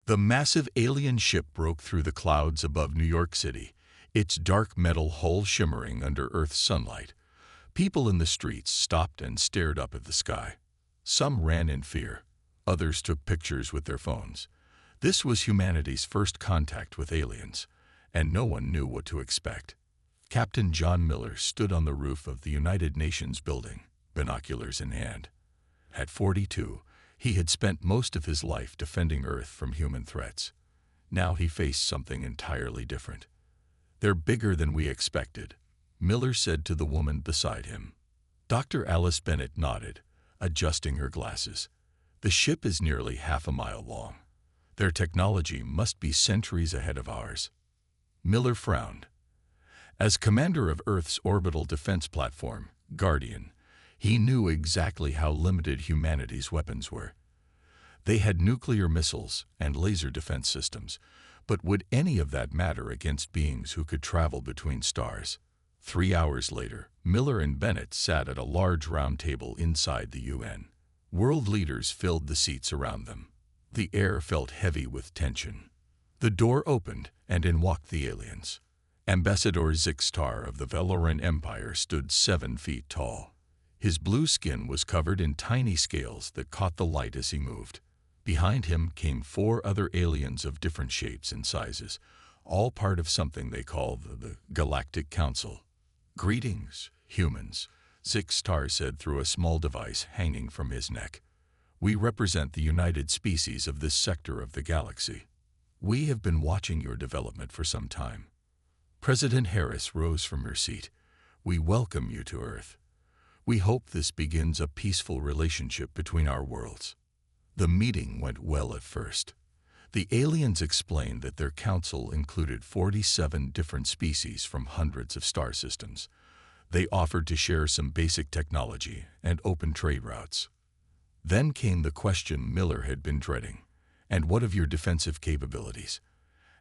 The massive alien ship broke through the clouds above New York City, its dark metal hull shimmering under Earth's sunlight. People in the streets stopped and stared up at the sky. Some ran in fear. Others took pictures with their phones. This was humanity's first contact with aliens, and no one knew what to expect. Captain John Miller stood on the roof of the United Nations building, binoculars in hand. At 42, he had spent most of his life defending Earth from human threats. Now he faced something entirely different. "They're bigger than we expected," Miller said to the woman beside him. Dr. Alice Bennett nodded, adjusting her glasses. "The ship is nearly half a mile long. Their technology must be centuries ahead of ours." Miller frowned. As commander of Earth's orbital defense platform, Guardian, he knew exactly how limited humanity's weapons were. They had nuclear missiles and laser defense systems, but would any of that matter against beings who could travel between stars? 3 hours later, Miller and Bennett sat at a large round table inside the UN. World leaders filled the seats around them. The air felt heavy with tension. The door opened, and in walked the aliens. Ambassador Zixtar of the Veloran Empire stood 7 feet tall. His blue skin was covered in tiny scales that caught the light as he moved. Behind him came 4 other aliens of different shapes and sizes, all part of something they called the Galactic Council. "Greetings, humans," Zixtar said through a small device hanging from his neck. "We represent the united species of this sector of the galaxy. We have been watching your development for some time." President Harris rose from her seat. "We welcome you to Earth. We hope this begins a peaceful relationship between our worlds." The meeting went well at first. The aliens explained that their council included 47 different species from hundreds of star systems. They offered to share some basic technology and open trade routes. Then came the question Miller had been dreading. "And what of your defensive capabilities?"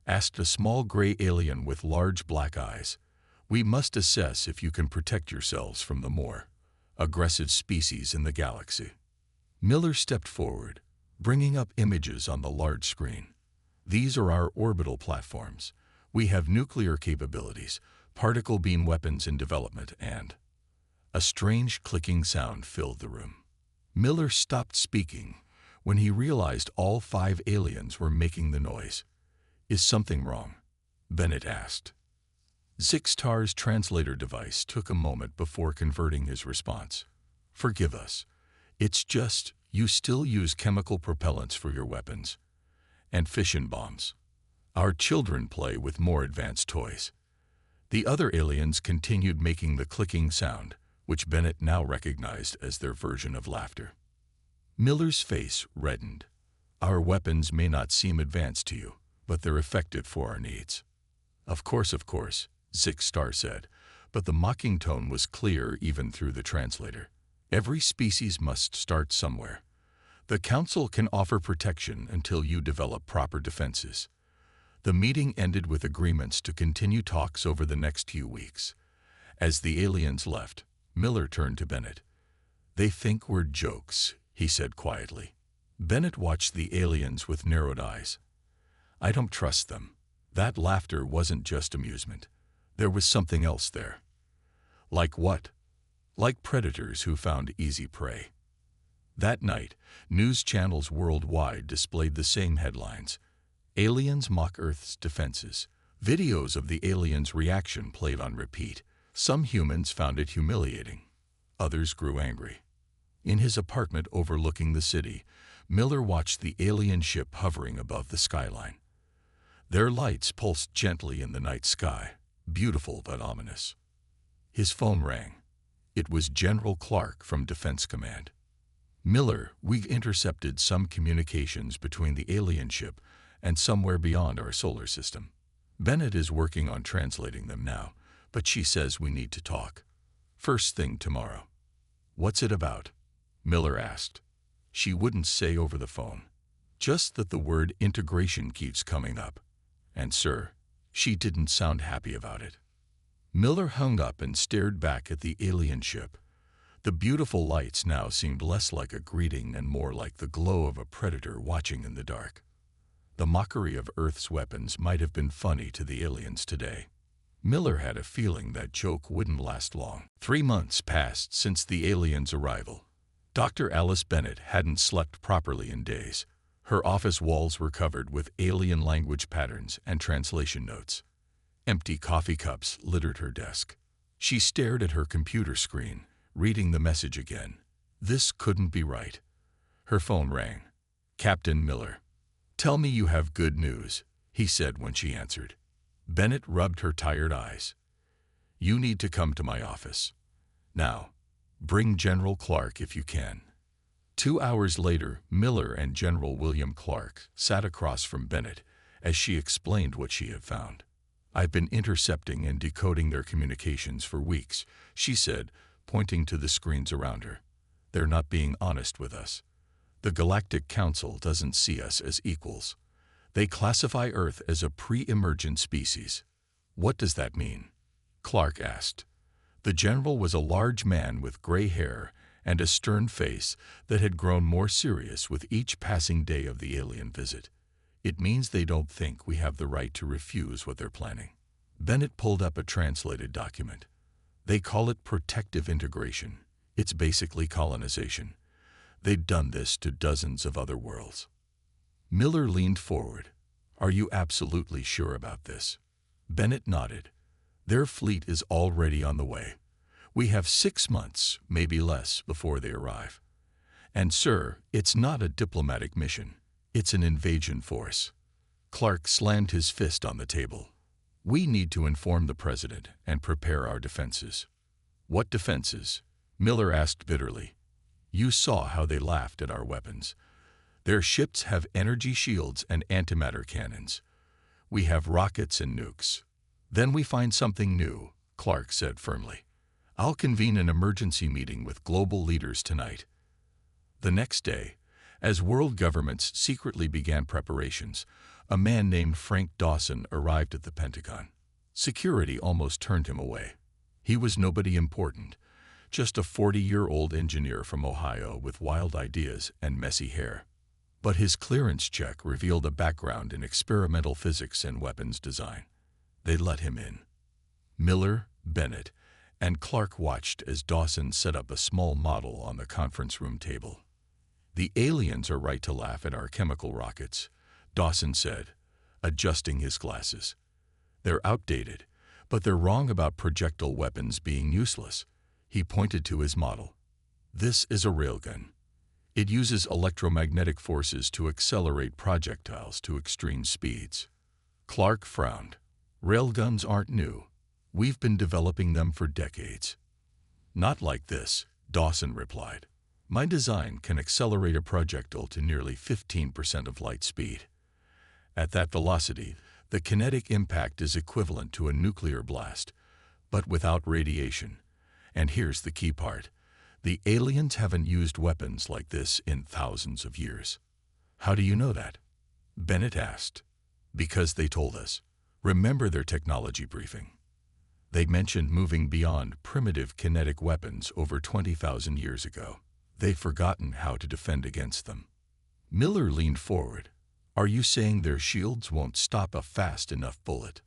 asked a small gray alien with large black eyes. "We must assess if you can protect yourselves from the more aggressive species in the galaxy." Miller stepped forward, bringing up images on the large screen. "These are our orbital platforms. We have nuclear capabilities, particle beam weapons in development, and..." A strange clicking sound filled the room. Miller stopped speaking when he realized all 5 aliens were making the noise. "Is something wrong?" Bennett asked. Zixtar's translator device took a moment before converting his response. "Forgive us. It's just, you still use chemical propellants for your weapons. And fission bombs. Our children play with more advanced toys." The other aliens continued making the clicking sound, which Bennett now recognized as their version of laughter. Miller's face reddened. "Our weapons may not seem advanced to you, but they're effective for our needs." Of course, Zixtar said, but the mocking tone was clear even through the translator. "Every species must start somewhere. The Council can offer protection until you develop proper defenses." The meeting ended with agreements to continue talks over the next few weeks. As the aliens left, Miller turned to Bennett. "They think we're jokes," he said quietly. Bennett watched the aliens with narrowed eyes. "I don't trust them." That laughter wasn't just amusement. There was something else there. "Like what?" "Like predators who found easy prey." That night, news channels worldwide displayed the same headlines. "Aliens mock Earth's defenses." Videos of the aliens' reaction played on repeat. Some humans found it humiliating. Others grew angry. In his apartment overlooking the city, Miller watched the alien ship hovering above the skyline. Their lights pulsed gently in the night sky, beautiful but ominous. His phone rang. It was General Clark from Defense Command. "Miller, we've intercepted some communications between the alien ship and somewhere beyond our solar system. Bennett is working on translating them now, but she says we need to talk. First thing tomorrow." "What's it about?" Miller asked. She wouldn't say over the phone. Just that the word integration keeps coming up. And sir, she didn't sound happy about it. Miller hung up and stared back at the alien ship. The beautiful lights now seemed less like a greeting and more like the glow of a predator watching in the dark. The mockery of Earth's weapons might have been funny to the aliens today. Miller had a feeling that joke wouldn't last long. 3 months passed since the aliens' arrival. Dr. Alice Bennett hadn't slept properly in days. Her office walls were covered with alien language patterns and translation notes. Empty coffee cups littered her desk. She stared at her computer screen, reading the message again. This couldn't be right. Her phone rang. "Captain Miller." "Tell me you have good news," he said when she answered. Bennett rubbed her tired eyes. "You need to come to my office. Now, bring General Clark if you can." 2 hours later, Miller and General William Clark sat across from Bennett as she explained what she had found. "I've been intercepting and decoding their communications for weeks," she said, pointing to the screens around her. "They're not being honest with us. The Galactic Council doesn't see us as equals. They classify Earth as a pre-emergent species." "What does that mean?" Clark asked. The general was a large man with gray hair and a stern face that had grown more serious with each passing day of the alien visit. "It means they don't think we have the right to refuse what they're planning." Bennett pulled up a translated document. "They call it protective integration. It's basically colonization. They'd done this to dozens of other worlds." Miller leaned forward. "Are you absolutely sure about this?" Bennett nodded. "Their fleet is already on the way. We have 6 months, maybe less, before they arrive. And, sir, it's not a diplomatic mission. It's an invasion force." Clark slammed his fist on the table. "We need to inform the president and prepare our defenses." "What defenses?" Miller asked bitterly. "You saw how they laughed at our weapons. Their ships have energy shields and antimatter cannons. We have rockets and nukes." "Then we find something new," Clark said firmly. "I'll convene an emergency meeting with global leaders tonight." The next day, as world governments secretly began preparations, a man named Frank Dawson arrived at the Pentagon. Security almost turned him away. He was nobody important, just a 40-year-old engineer from Ohio with wild ideas and messy hair. But his clearance check revealed a background in experimental physics and weapons design. They let him in. Miller, Bennett, and Clark watched as Dawson set up a small model on the conference room table. "The aliens are right to laugh at our chemical rockets," Dawson said, adjusting his glasses. "They're outdated, but they're wrong about projectile weapons being useless." He pointed to his model. "This is a railgun. It uses electromagnetic forces to accelerate projectiles to extreme speeds." Clark frowned. "Railguns aren't new. We've been developing them for decades." "Not like this," Dawson replied. "My design can accelerate a projectile to nearly 15% of light speed. At that velocity, the kinetic impact is equivalent to a nuclear blast, but without radiation. And here's the key part. The aliens haven't used weapons like this in thousands of years." "How do you know that?" Bennett asked. "Because they told us. Remember their technology briefing. They mentioned moving beyond primitive kinetic weapons over 20,000 years ago. They've forgotten how to defend against them." Miller leaned forward. "Are you saying their shields won't stop a fast enough bullet?"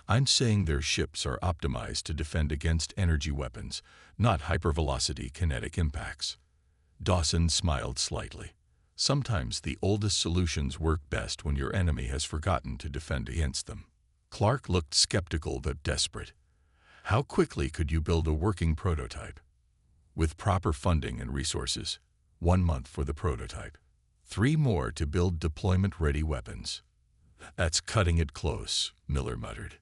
"I'm saying their ships are optimized to defend against energy weapons, not hypervelocity kinetic impacts." Dawson smiled slightly. "Sometimes the oldest solutions work best when your enemy has forgotten to defend against them." Clark looked skeptical but desperate. "How quickly could you build a working prototype?" "With proper funding and resources, 1 month for the prototype. 3 more to build deployment-ready weapons." "That's cutting it close," Miller muttered.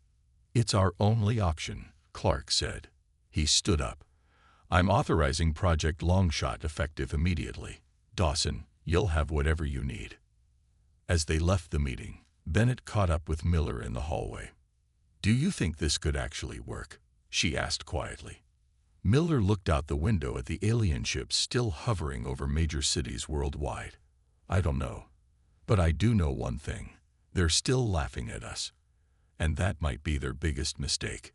"It's our only option," Clark said. He stood up. "I'm authorizing Project Longshot effective immediately. Dawson, you'll have whatever you need." As they left the meeting, Bennett caught up with Miller in the hallway. "Do you think this could actually work?" she asked quietly. Miller looked out the window at the alien ships still hovering over major cities worldwide. "I don't know. But I do know one thing. They're still laughing at us. And that might be their biggest mistake."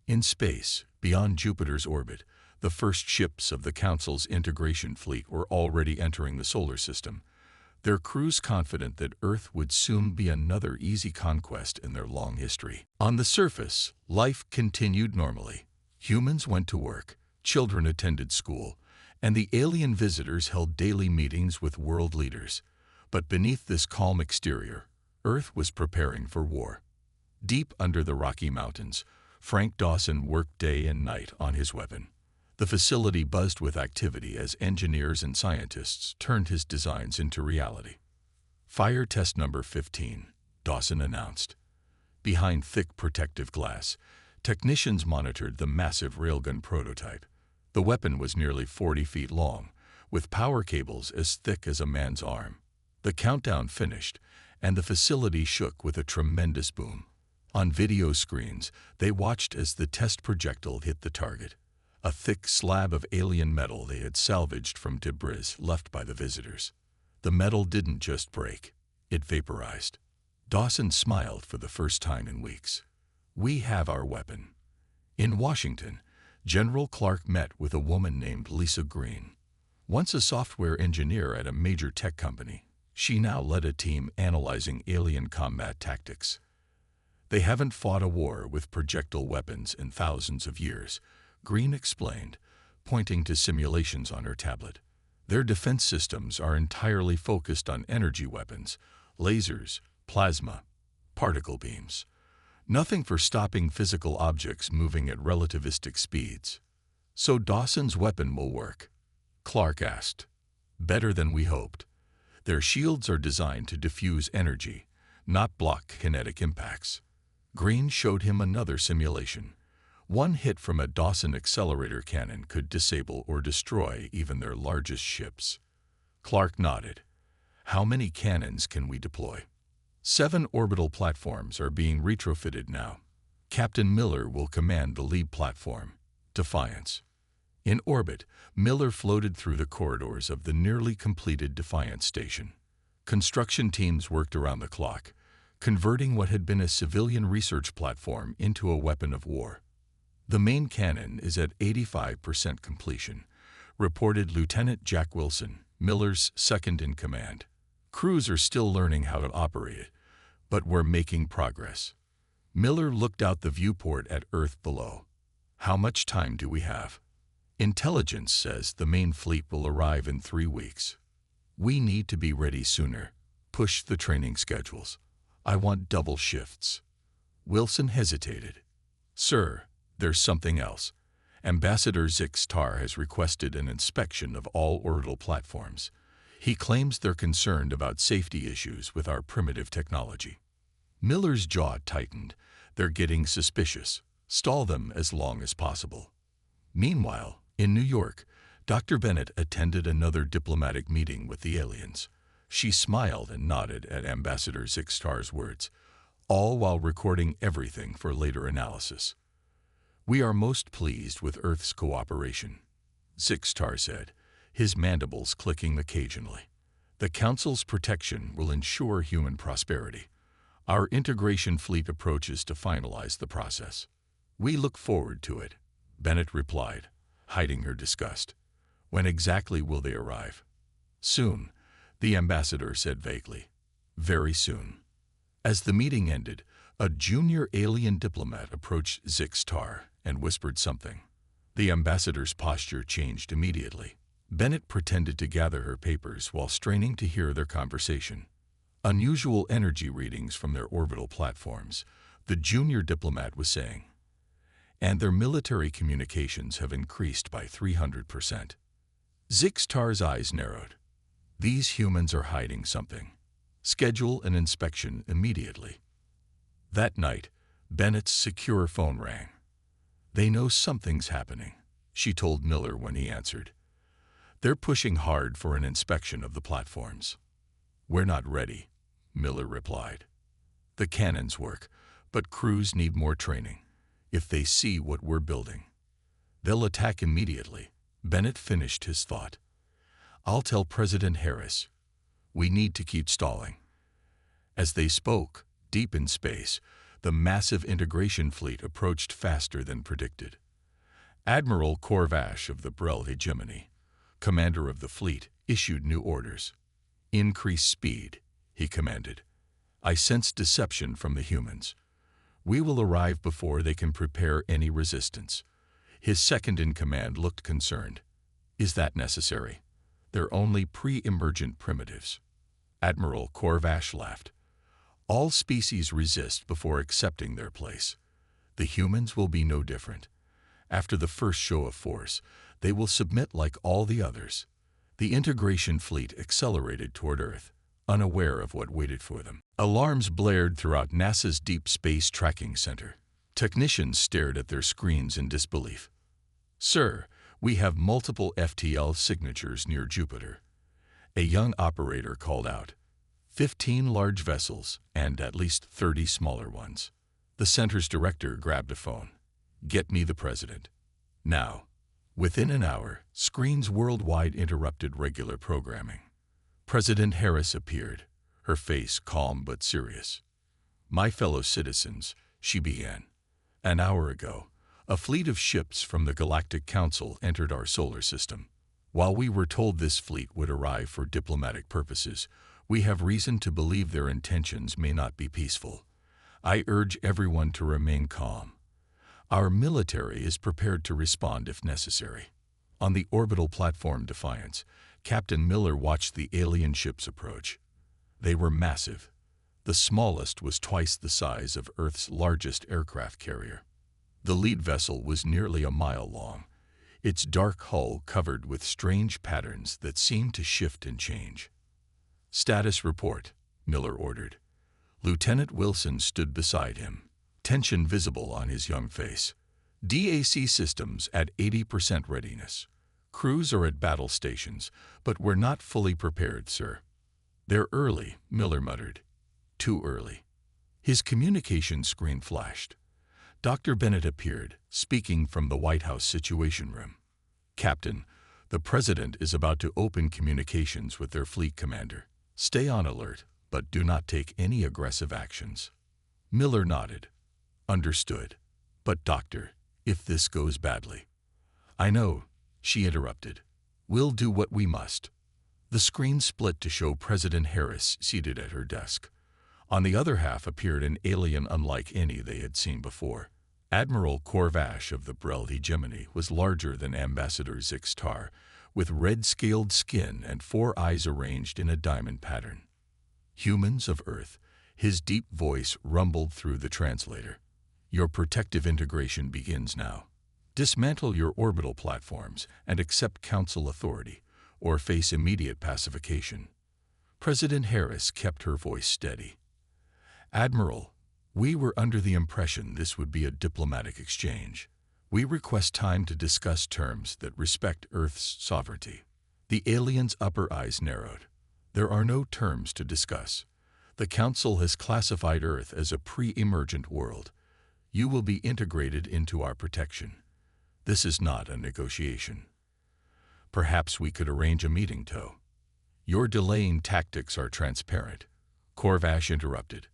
In space, beyond Jupiter's orbit, the first ships of the Council's integration fleet were already entering the solar system. their crews confident that Earth would soon be another easy conquest in their long history. On the surface, life continued normally. Humans went to work, children attended school, and the alien visitors held daily meetings with world leaders. But beneath this calm exterior, Earth was preparing for war. Deep under the Rocky Mountains, Frank Dawson worked day and night on his weapon. The facility buzzed with activity as engineers and scientists turned his designs into reality. Fire test number 15, Dawson announced. Behind thick protective glass, technicians monitored the massive railgun prototype. The weapon was nearly 40 feet long, with power cables as thick as a man's arm. The countdown finished, and the facility shook with a tremendous boom. On video screens, they watched as the test projectile hit the target, a thick slab of alien metal they had salvaged from debris left by the visitors. The metal didn't just break, it vaporized. Dawson smiled for the first time in weeks. We have our weapon. In Washington, General Clark met with a woman named Lisa Green. Once a software engineer at a major tech company, she now led a team analyzing alien combat tactics. They haven't fought a war with projectile weapons in thousands of years, Green explained, pointing to simulations on her tablet. Their defense systems are entirely focused on energy weapons, lasers, plasma, particle beams. Nothing for stopping physical objects moving at relativistic speeds. So Dawson's weapon will work? Clark asked. Better than we hoped. Their shields are designed to diffuse energy, not block kinetic impacts. Green showed him another simulation. One hit from a Dawson accelerator cannon could disable or destroy even their largest ships. Clark nodded. How many cannons can we deploy? 7 orbital platforms are being retrofitted now. Captain Miller will command the lead platform, Defiance. In orbit, Miller floated through the corridors of the nearly completed Defiance station. Construction teams worked around the clock, converting what had been a civilian research platform into a weapon of war. The main cannon is at 85% completion, reported Lieutenant Jack Wilson, Miller's second-in-command. Crews are still learning how to operate it, but we're making progress. Miller looked out the viewport at Earth below. How much time do we have? Intelligence says the main fleet will arrive in 3 weeks. We need to be ready sooner. Push the training schedules. I want double shifts. Wilson hesitated. Sir, there's something else. Ambassador Zix-Tar has requested an inspection of all orbital platforms. He claims they're concerned about safety issues with our primitive technology. Miller's jaw tightened. They're getting suspicious. Stall them as long as possible. Meanwhile, in New York, Dr. Bennett attended another diplomatic meeting with the aliens. She smiled and nodded at Ambassador Zix-Tar's words, all while recording everything for later analysis. We are most pleased with Earth's cooperation, Zix-Tar said, his mandibles clicking occasionally. The Council's protection will ensure human prosperity. Our integration fleet approaches to finalize the process. We look forward to it, Bennett replied, hiding her disgust. When exactly will they arrive? Soon, the ambassador said vaguely. Very soon. As the meeting ended, a junior alien diplomat approached Zix-Tar and whispered something. The ambassador's posture changed immediately. Bennett pretended to gather her papers while straining to hear their conversation. Unusual energy readings from their orbital platforms, the junior diplomat was saying. And their military communications have increased by 300%. Zix-Tar's eyes narrowed. These humans are hiding something. Schedule an inspection immediately. That night, Bennett's secure phone rang. They know something's happening, she told Miller when he answered. They're pushing hard for an inspection of the platforms. We're not ready, Miller replied. The cannons work, but crews need more training. If they see what we're building, they'll attack immediately. Bennett finished his thought. I'll tell President Harris. We need to keep stalling. As they spoke, deep in space, the massive integration fleet approached faster than predicted. Admiral Corvash of the Brel Hegemony, commander of the fleet, issued new orders. "Increase speed," he commanded. "I sense deception from the humans. We will arrive before they can prepare any resistance." His second-in-command looked concerned. "Is that necessary? They're only pre-emergent primitives." Admiral Corvash laughed. "All species resist before accepting their place. The humans will be no different. After the first show of force, they will submit like all the others." The integration fleet accelerated toward Earth, unaware of what waited for them. Alarms blared throughout NASA's Deep Space Tracking Center. Technicians stared at their screens in disbelief. "Sir, we have multiple FTL signatures near Jupiter," a young operator called out. 15 large vessels and at least 30 smaller ones. The center's director grabbed a phone. "Get me the president. Now." Within an hour, screens worldwide interrupted regular programming. President Harris appeared, her face calm but serious. "My fellow citizens," she began. "An hour ago, a fleet of ships from the Galactic Council entered our solar system. While we were told this fleet would arrive for diplomatic purposes, we have reason to believe their intentions may not be peaceful. I urge everyone to remain calm. Our military is prepared to respond if necessary." On the orbital platform Defiance, Captain Miller watched the alien ships approach. They were massive. The smallest was twice the size of Earth's largest aircraft carrier. The lead vessel was nearly a mile long, its dark hull covered with strange patterns that seemed to shift and change. "Status report," Miller ordered. Lieutenant Wilson stood beside him, tension visible on his young face. "DAC systems at 80% readiness. Crews are at battle stations, but we're not fully prepared, sir." "They're early," Miller muttered. "Too early." His communication screen flashed. Dr. Bennett appeared, speaking from the White House Situation Room. "Captain, the President is about to open communications with their fleet commander. Stay on alert, but do not take any aggressive actions." Miller nodded. "Understood. But doctor, if this goes badly—" "I know," she interrupted. "We'll do what we must." The screen split to show President Harris seated at her desk. On the other half appeared an alien unlike any they had seen before. Admiral Corvash of the Brel Hegemony was larger than Ambassador Zixtar, with red-scaled skin and 4 eyes arranged in a diamond pattern. "Humans of Earth," his deep voice rumbled through the translator. "Your protective integration begins now. Dismantle your orbital platforms and accept Council authority, or face immediate pacification." President Harris kept her voice steady. "Admiral, we were under the impression this would be a diplomatic exchange. We request time to discuss terms that respect Earth's sovereignty." The alien's upper eyes narrowed. "There are no terms to discuss. The Council has classified Earth as a pre-emergent world. You will be integrated into our protection. This is not a negotiation." "Perhaps we could arrange a meeting, Toe." "Your delaying tactics are transparent," Corvash interrupted.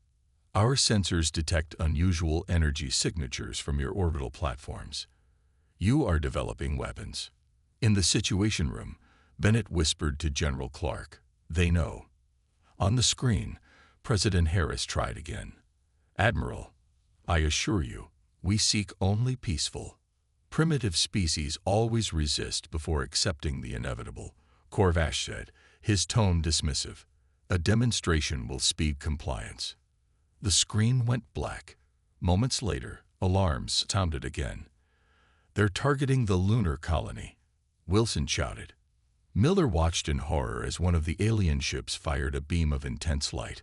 "Our sensors detect unusual energy signatures from your orbital platforms. You are developing weapons." In the Situation Room, Bennett whispered to General Clark, "They know." On the screen, President Harris tried again. "Admiral, I assure you, we seek only peaceful. Primitive species always resist before accepting the inevitable," Corvash said, his tone dismissive. "A demonstration will speed compliance." The screen went black. Moments later, alarms sounded again. "They're targeting the lunar colony," Wilson shouted. Miller watched in horror as one of the alien ships fired a beam of intense light.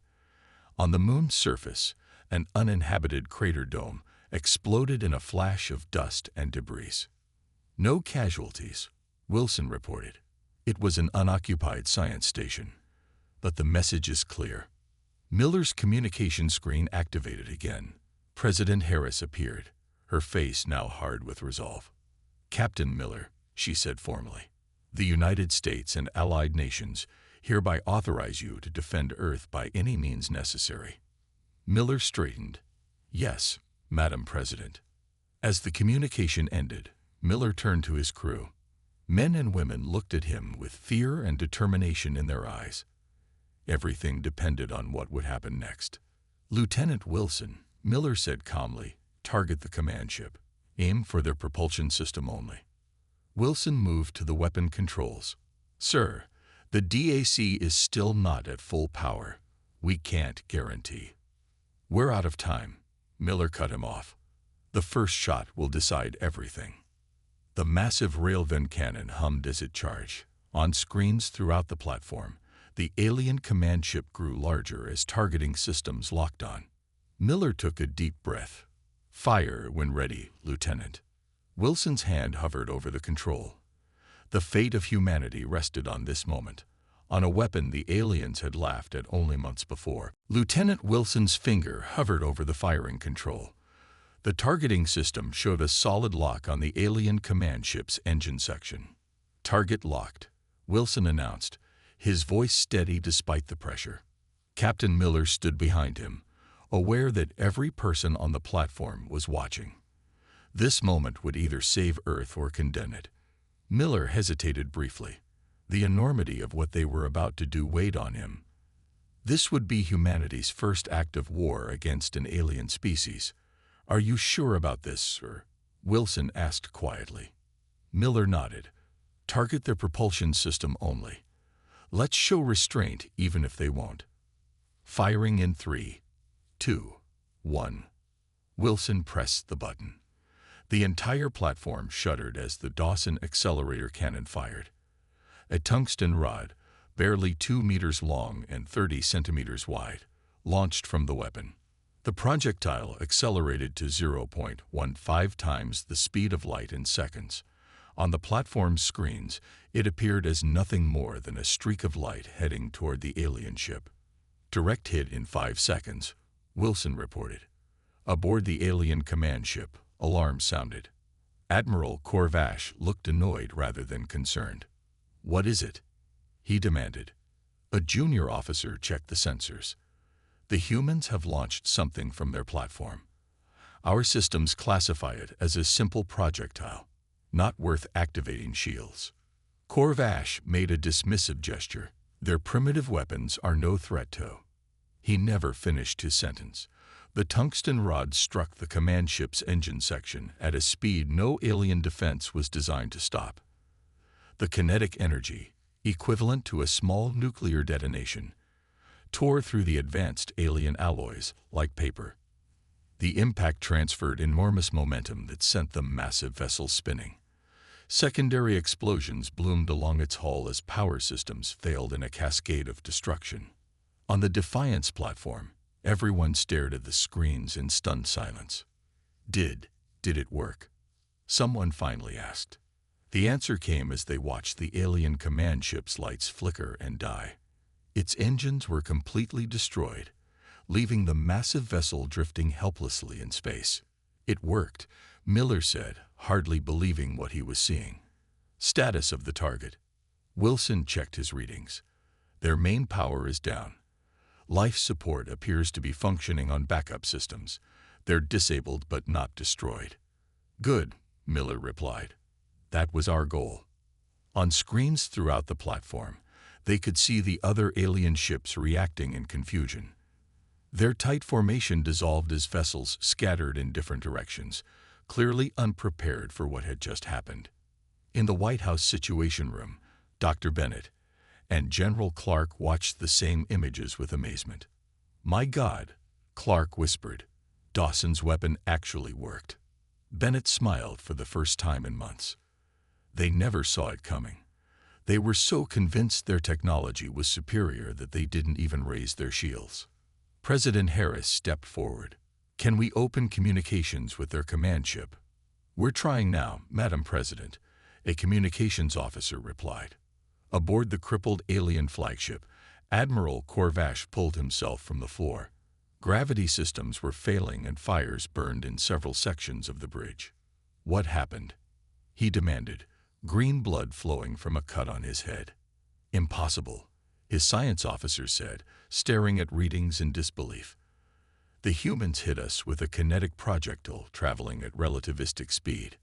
On the moon's surface, an uninhabited crater dome exploded in a flash of dust and debris. "No casualties," Wilson reported. It was an unoccupied science station. But the message is clear. Miller's communication screen activated again. President Harris appeared, her face now hard with resolve. "Captain Miller," she said formally, "the United States and allied nations hereby authorize you to defend Earth by any means necessary." Miller straightened. "Yes, Madam President." As the communication ended, Miller turned to his crew. Men and women looked at him with fear and determination in their eyes. Everything depended on what would happen next. "Lieutenant Wilson," Miller said calmly, "target the command ship. Aim for their propulsion system only." Wilson moved to the weapon controls. "Sir, the DAC is still not at full power. We can't guarantee." "We're out of time," Miller cut him off. "The first shot will decide everything." The massive railgun cannon hummed as it charged. On screens throughout the platform, the alien command ship grew larger as targeting systems locked on. Miller took a deep breath. "Fire when ready, Lieutenant." Wilson's hand hovered over the control. The fate of humanity rested on this moment, on a weapon the aliens had laughed at only months before. Lieutenant Wilson's finger hovered over the firing control. The targeting system showed a solid lock on the alien command ship's engine section. "Target locked," Wilson announced, his voice steady despite the pressure. Captain Miller stood behind him, aware that every person on the platform was watching. This moment would either save Earth or condemn it. Miller hesitated briefly. The enormity of what they were about to do weighed on him. This would be humanity's first act of war against an alien species. "Are you sure about this, sir?" Wilson asked quietly. Miller nodded. "Target their propulsion system only. Let's show restraint even if they won't." Firing in 3, 2, 1. Wilson pressed the button. The entire platform shuddered as the Dawson accelerator cannon fired. A tungsten rod, barely 2 meters long and 30 centimeters wide, launched from the weapon. The projectile accelerated to 0.15 times the speed of light in seconds. On the platform's screens, it appeared as nothing more than a streak of light heading toward the alien ship. "Direct hit in 5 seconds, Wilson reported. Aboard the alien command ship, alarm sounded. Admiral Corvash looked annoyed rather than concerned. "What is it?" he demanded. A junior officer checked the sensors. "The humans have launched something from their platform. Our systems classify it as a simple projectile, not worth activating shields." Corvash made a dismissive gesture. "Their primitive weapons are no threat to." He never finished his sentence. The tungsten rod struck the command ship's engine section at a speed no alien defense was designed to stop. The kinetic energy, equivalent to a small nuclear detonation, tore through the advanced alien alloys like paper. The impact transferred enormous momentum that sent the massive vessel spinning. Secondary explosions bloomed along its hull as power systems failed in a cascade of destruction. On the Defiance platform, everyone stared at the screens in stunned silence. Did it work?" someone finally asked. The answer came as they watched the alien command ship's lights flicker and die. Its engines were completely destroyed, leaving the massive vessel drifting helplessly in space. "It worked," Miller said, hardly believing what he was seeing. "Status of the target." Wilson checked his readings. "Their main power is down. Life support appears to be functioning on backup systems. They're disabled but not destroyed." "Good," Miller replied. "That was our goal." On screens throughout the platform, they could see the other alien ships reacting in confusion. Their tight formation dissolved as vessels scattered in different directions, clearly unprepared for what had just happened. In the White House Situation Room, Dr. Bennett and General Clark watched the same images with amazement. "My God," Clark whispered. "Dawson's weapon actually worked." Bennett smiled for the first time in months. They never saw it coming. They were so convinced their technology was superior that they didn't even raise their shields. President Harris stepped forward. "Can we open communications with their command ship?" "We're trying now, Madam President," a communications officer replied. Aboard the crippled alien flagship, Admiral Corvash pulled himself from the floor. Gravity systems were failing and fires burned in several sections of the bridge. "What happened?" he demanded, green blood flowing from a cut on his head. "Impossible," his science officer said, staring at readings in disbelief. "The humans hit us with a kinetic projectile traveling at relativistic speed.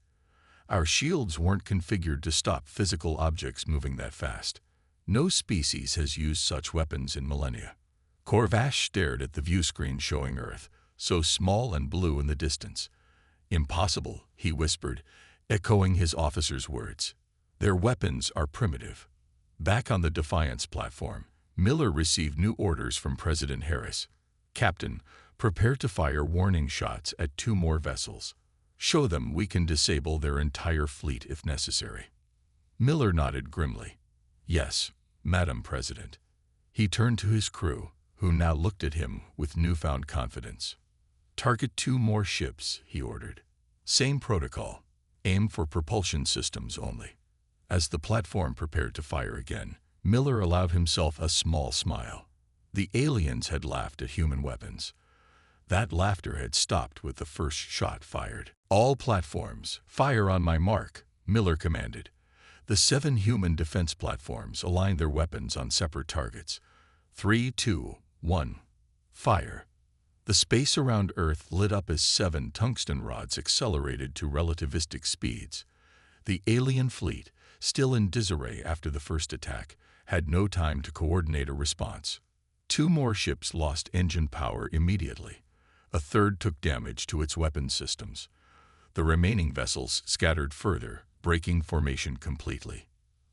Our shields weren't configured to stop physical objects moving that fast." No species has used such weapons in millennia. Corvash stared at the view screen showing Earth, so small and blue in the distance. Impossible, he whispered, echoing his officer's words. Their weapons are primitive. Back on the Defiance platform, Miller received new orders from President Harris. Captain, prepare to fire warning shots at 2 more vessels. Show them we can disable their entire fleet if necessary. Miller nodded grimly. Yes, Madam President. He turned to his crew, who now looked at him with newfound confidence. Target 2 more ships, he ordered. Same protocol. Aim for propulsion systems only. As the platform prepared to fire again, Miller allowed himself a small smile. The aliens had laughed at human weapons. That laughter had stopped with the first shot fired. All platforms, fire on my mark, Miller commanded. The 7 human defense platforms aligned their weapons on separate targets. 3, 2, 1. Fire. The space around Earth lit up as 7 tungsten rods accelerated to relativistic speeds. The alien fleet, still in disarray after the first attack, had no time to coordinate a response. 2 more ships lost engine power immediately. A third took damage to its weapon systems. The remaining vessels scattered further, breaking formation completely.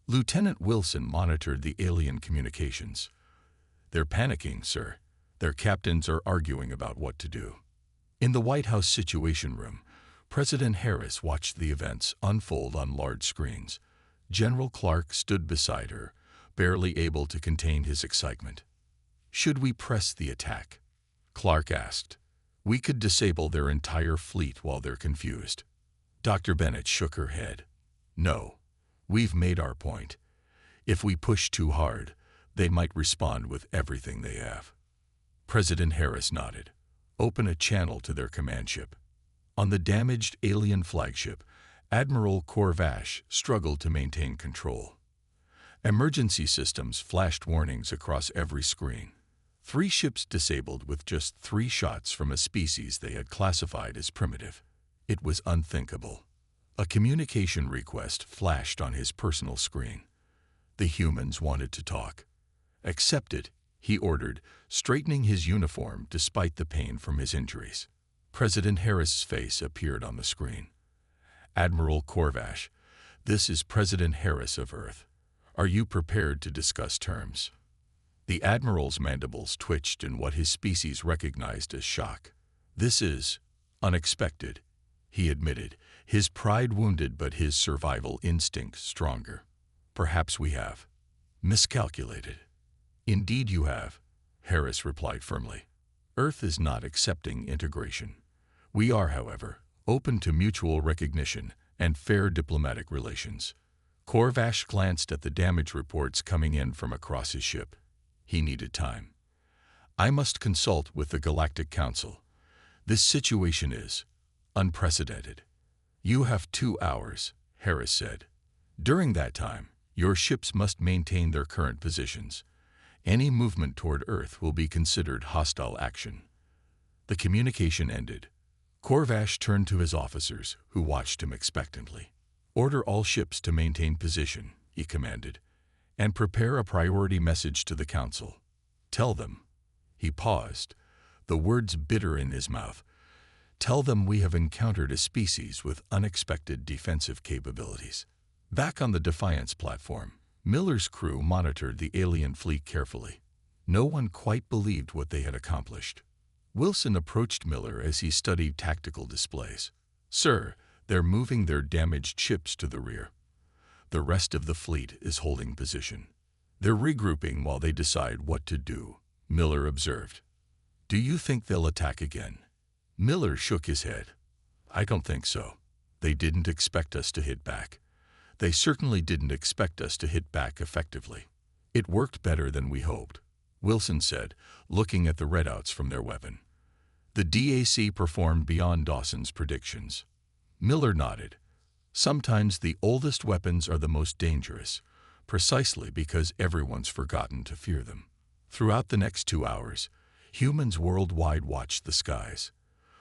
Lieutenant Wilson monitored the alien communications. They're panicking, sir. Their captains are arguing about what to do. In the White House Situation Room, President Harris watched the events unfold on large screens. General Clark stood beside her, barely able to contain his excitement. Should we press the attack? Clark asked. We could disable their entire fleet while they're confused. Dr. Bennett shook her head. No, we've made our point. If we push too hard, they might respond with everything they have. President Harris nodded. Open a channel to their command ship. On the damaged alien flagship, Admiral Corvash struggled to maintain control. Emergency systems flashed warnings across every screen. 3 ships disabled with just 3 shots from a species they had classified as primitive. It was unthinkable. A communication request flashed on his personal screen. The humans wanted to talk. Accept it, he ordered, straightening his uniform despite the pain from his injuries. President Harris's face appeared on the screen. Admiral Corvash, this is President Harris of Earth. Are you prepared to discuss terms? The Admiral's mandibles twitched in what his species recognized as shock. This is unexpected, he admitted, his pride wounded but his survival instinct stronger. Perhaps we have miscalculated. Indeed you have, Harris replied firmly. Earth is not accepting integration. We are, however, open to mutual recognition and fair diplomatic relations. Corvash glanced at the damage reports coming in from across his ship. He needed time. I must consult with the Galactic Council. This situation is unprecedented. You have 2 hours, Harris said. During that time, your ships must maintain their current positions. Any movement toward Earth will be considered hostile action. The communication ended. Corvash turned to his officers, who watched him expectantly. Order all ships to maintain position, he commanded, and prepare a priority message to the Council. Tell them. He paused, the words bitter in his mouth. Tell them we have encountered a species with unexpected defensive capabilities. Back on the Defiance platform, Miller's crew monitored the alien fleet carefully. No one quite believed what they had accomplished. Wilson approached Miller as he studied tactical displays. Sir, they're moving their damaged ships to the rear. The rest of the fleet is holding position. They're regrouping while they decide what to do, Miller observed. Do you think they'll attack again? Miller shook his head. I don't think so. They didn't expect us to hit back. They certainly didn't expect us to hit back effectively. It worked better than we hoped, Wilson said, looking at the readouts from their weapon. The DAC performed beyond Dawson's predictions. Miller nodded. Sometimes the oldest weapons are the most dangerous, precisely because everyone's forgotten to fear them. Throughout the next 2 hours, humans worldwide watched the skies.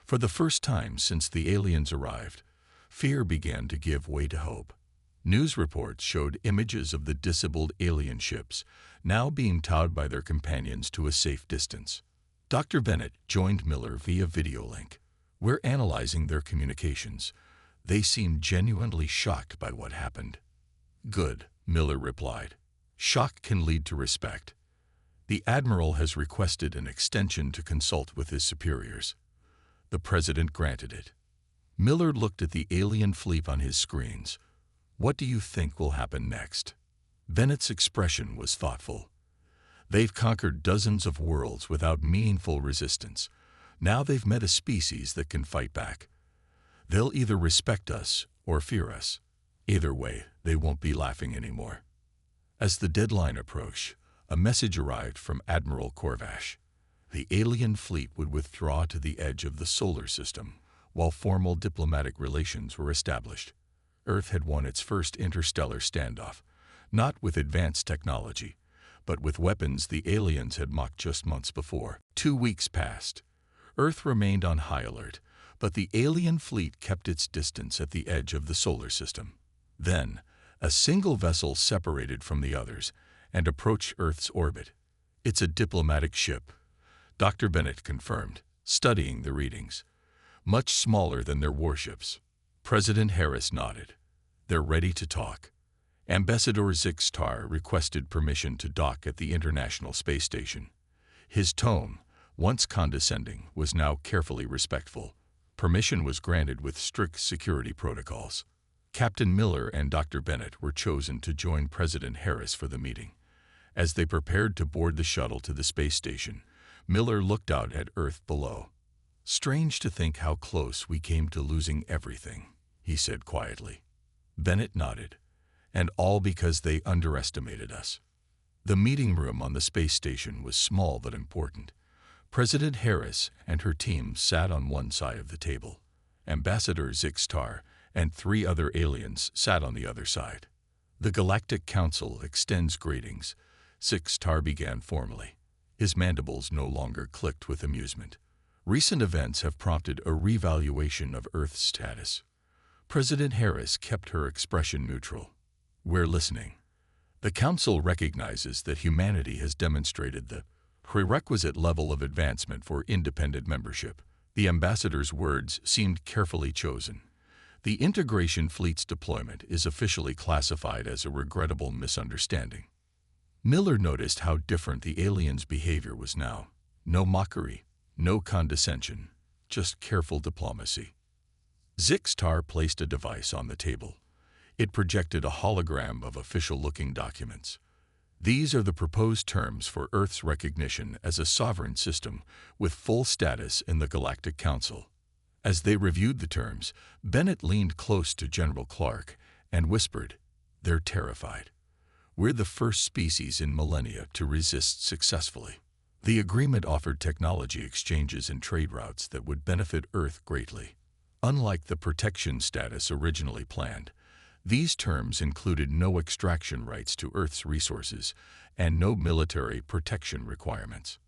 For the first time since the aliens arrived, fear began to give way to hope. News reports showed images of the disabled alien ships, now being towed by their companions to a safe distance. Dr. Bennett joined Miller via video link. "We're analyzing their communications. They seemed genuinely shocked by what happened." "Good," Miller replied. "Shock can lead to respect. The Admiral has requested an extension to consult with his superiors." The President granted it. Miller looked at the alien fleet on his screens. "What do you think will happen next?" Bennett's expression was thoughtful. "They've conquered dozens of worlds without meaningful resistance. Now they've met a species that can fight back. They'll either respect us or fear us. Either way, they won't be laughing anymore." As the deadline approached, a message arrived from Admiral Corvash. The alien fleet would withdraw to the edge of the solar system, while formal diplomatic relations were established. Earth had won its first interstellar standoff, not with advanced technology, but with weapons the aliens had mocked just months before. 2 weeks passed. Earth remained on high alert, but the alien fleet kept its distance at the edge of the solar system. Then, a single vessel separated from the others and approached Earth's orbit. "It's a diplomatic ship," Dr. Bennett confirmed, studying the readings. "Much smaller than their warships." President Harris nodded. "They're ready to talk." Ambassador Zixtar requested permission to dock at the International Space Station. His tone, once condescending, was now carefully respectful. Permission was granted with strict security protocols. Captain Miller and Dr. Bennett were chosen to join President Harris for the meeting. As they prepared to board the shuttle to the space station, Miller looked out at Earth below. "Strange to think how close we came to losing everything," he said quietly. Bennett nodded. "And all because they underestimated us." The meeting room on the space station was small but important. President Harris and her team sat on one side of the table. Ambassador Zixtar and 3 other aliens sat on the other side. "The Galactic Council extends greetings," Zixtar began formally. His mandibles no longer clicked with amusement. "Recent events have prompted a revaluation of Earth's status." President Harris kept her expression neutral. "We're listening. The Council recognizes that humanity has demonstrated the prerequisite level of advancement for independent membership." The ambassador's words seemed carefully chosen. "The integration fleet's deployment is officially classified as a regrettable misunderstanding." Miller noticed how different the aliens' behavior was now. No mockery, no condescension, just careful diplomacy. Zixtar placed a device on the table. It projected a hologram of official-looking documents. "These are the proposed terms for Earth's recognition as a sovereign system with full status in the Galactic Council." As they reviewed the terms, Bennett leaned close to General Clark and whispered, "They're terrified. We're the first species in millennia to resist successfully." The agreement offered technology exchanges and trade routes that would benefit Earth greatly. Unlike the protection status originally planned, these terms included no extraction rights to Earth's resources and no military protection requirements.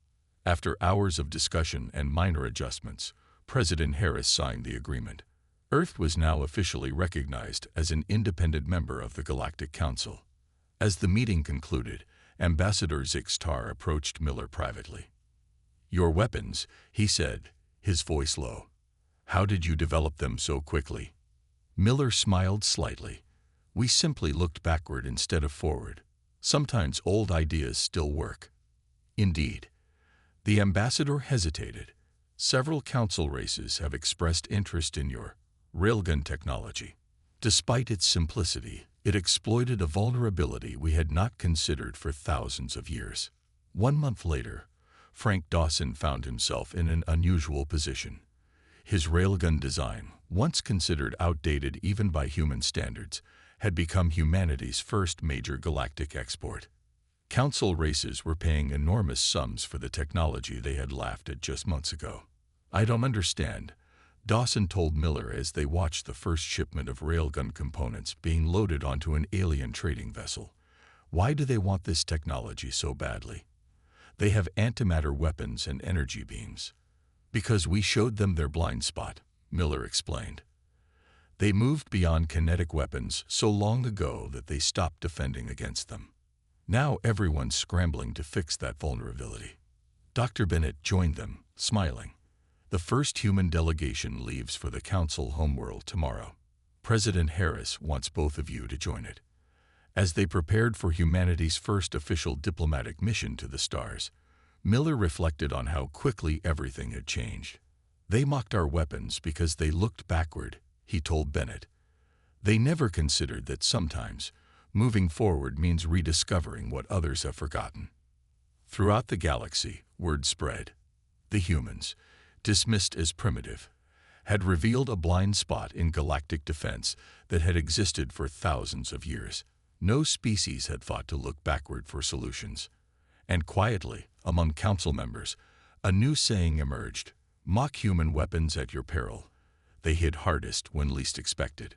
After hours of discussion and minor adjustments, President Harris signed the agreement. Earth was now officially recognized as an independent member of the Galactic Council. As the meeting concluded, Ambassador Zixtar approached Miller privately. "Your weapons," he said, his voice low. "How did you develop them so quickly?" Miller smiled slightly. "We simply looked backward instead of forward. Sometimes old ideas still work." "Indeed." The ambassador hesitated. "Several council races have expressed interest in your railgun technology. Despite its simplicity, it exploited a vulnerability we had not considered for thousands of years." 1 month later, Frank Dawson found himself in an unusual position. His railgun design, once considered outdated even by human standards, had become humanity's first major galactic export. Council races were paying enormous sums for the technology they had laughed at just months ago. "I don't understand," Dawson told Miller as they watched the first shipment of railgun components being loaded onto an alien trading vessel. "Why do they want this technology so badly?" "They have antimatter weapons and energy beams." "Because we showed them their blind spot," Miller explained. They moved beyond kinetic weapons so long ago that they stopped defending against them. Now everyone's scrambling to fix that vulnerability. Dr. Bennett joined them, smiling. The first human delegation leaves for the Council homeworld tomorrow. President Harris wants both of you to join it. As they prepared for humanity's first official diplomatic mission to the stars, Miller reflected on how quickly everything had changed. They mocked our weapons because they looked backward, he told Bennett. They never considered that sometimes moving forward means rediscovering what others have forgotten. Throughout the galaxy, word spread. The humans, dismissed as primitive, had revealed a blind spot in galactic defense that had existed for thousands of years. No species had thought to look backward for solutions. And quietly, among council members, a new saying emerged: mock human weapons at your peril. They hit hardest when least expected.